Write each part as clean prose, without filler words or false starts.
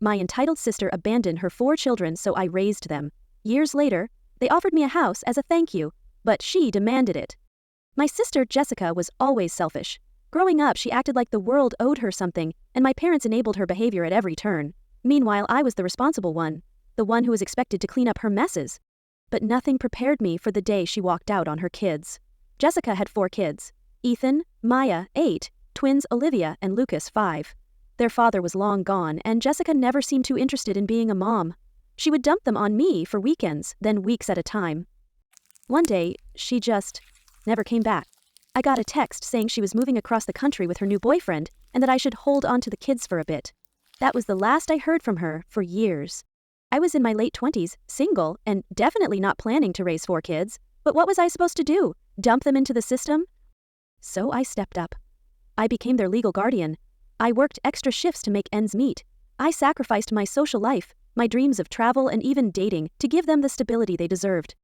My entitled sister abandoned her 4 children, so I raised them. Years later, they offered me a house as a thank you, but she demanded it. My sister Jessica was always selfish. Growing up, she acted like the world owed her something, and my parents enabled her behavior at every turn. Meanwhile, I was the responsible one, the one who was expected to clean up her messes. But nothing prepared me for the day she walked out on her kids. Jessica had 4 kids: Ethan, Maya, 8, twins Olivia and Lucas, 5. Their father was long gone, and Jessica never seemed too interested in being a mom. She would dump them on me for weekends, then weeks at a time. One day, she just never came back. I got a text saying she was moving across the country with her new boyfriend and that I should hold on to the kids for a bit. That was the last I heard from her for years. I was in my late 20s, single, and definitely not planning to raise 4 kids. But what was I supposed to do? Dump them into the system? So I stepped up. I became their legal guardian. I worked extra shifts to make ends meet. I sacrificed my social life, my dreams of travel and even dating to give them the stability they deserved.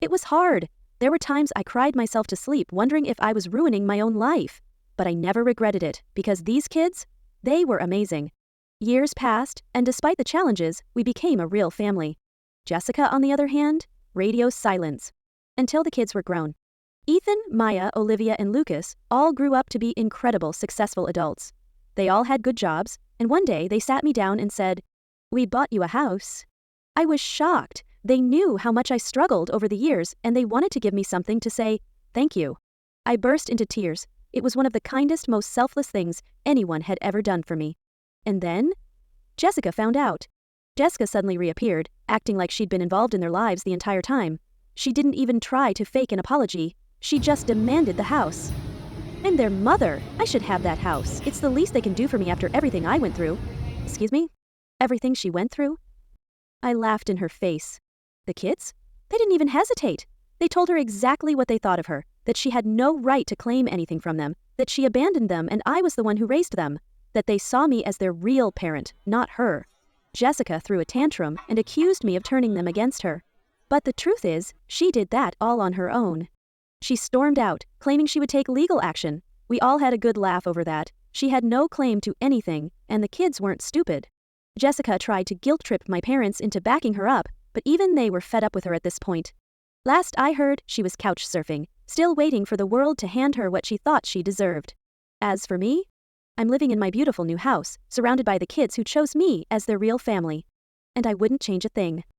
It was hard. There were times I cried myself to sleep wondering if I was ruining my own life. But I never regretted it, because these kids, they were amazing. Years passed, and despite the challenges, we became a real family. Jessica, on the other hand, radio silence. Until the kids were grown. Ethan, Maya, Olivia, and Lucas all grew up to be incredible, successful adults. They all had good jobs, and one day they sat me down and said, "We bought you a house." I was shocked. They knew how much I struggled over the years, and they wanted to give me something to say, thank you. I burst into tears. It was one of the kindest, most selfless things anyone had ever done for me. And then, Jessica found out. Jessica suddenly reappeared, acting like she'd been involved in their lives the entire time. She didn't even try to fake an apology. She just demanded the house. I'm their mother. I should have that house. It's the least they can do for me after everything I went through. Excuse me? Everything she went through? I laughed in her face. The kids? They didn't even hesitate. They told her exactly what they thought of her, that she had no right to claim anything from them, that she abandoned them and I was the one who raised them, that they saw me as their real parent, not her. Jessica threw a tantrum and accused me of turning them against her. But the truth is, she did that all on her own. She stormed out, claiming she would take legal action. We all had a good laugh over that. She had no claim to anything, and the kids weren't stupid. Jessica tried to guilt-trip my parents into backing her up, but even they were fed up with her at this point. Last I heard, she was couch surfing, still waiting for the world to hand her what she thought she deserved. As for me, I'm living in my beautiful new house, surrounded by the kids who chose me as their real family. And I wouldn't change a thing.